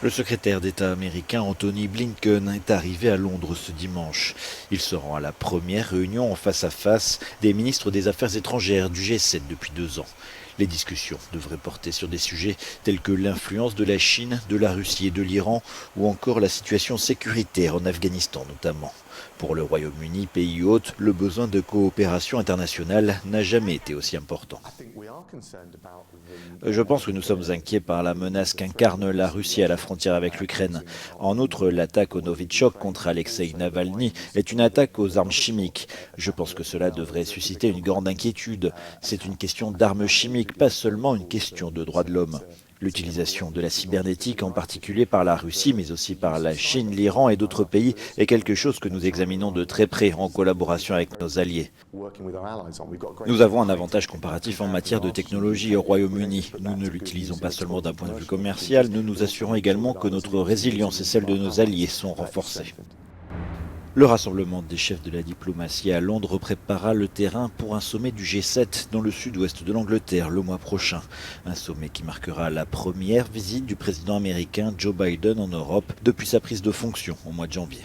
Le secrétaire d'État américain Anthony Blinken est arrivé à Londres ce dimanche. Il se rend à la première réunion en face à face des ministres des Affaires étrangères du G7 depuis 2 ans. Les discussions devraient porter sur des sujets tels que l'influence de la Chine, de la Russie et de l'Iran, ou encore la situation sécuritaire en Afghanistan notamment. Pour le Royaume-Uni, pays hôte, le besoin de coopération internationale n'a jamais été aussi important. Je pense que nous sommes inquiets par la menace qu'incarne la Russie à la frontière avec l'Ukraine. En outre, l'attaque au Novichok contre Alexei Navalny est une attaque aux armes chimiques. Je pense que cela devrait susciter une grande inquiétude. C'est une question d'armes chimiques, pas seulement une question de droits de l'homme. L'utilisation de la cybernétique, en particulier par la Russie, mais aussi par la Chine, l'Iran et d'autres pays, est quelque chose que nous examinons de très près en collaboration avec nos alliés. Nous avons un avantage comparatif en matière de technologie au Royaume-Uni. Nous ne l'utilisons pas seulement d'un point de vue commercial, nous nous assurons également que notre résilience et celle de nos alliés sont renforcées. Le rassemblement des chefs de la diplomatie à Londres préparera le terrain pour un sommet du G7 dans le sud-ouest de l'Angleterre le mois prochain. Un sommet qui marquera la première visite du président américain Joe Biden en Europe depuis sa prise de fonction au mois de janvier.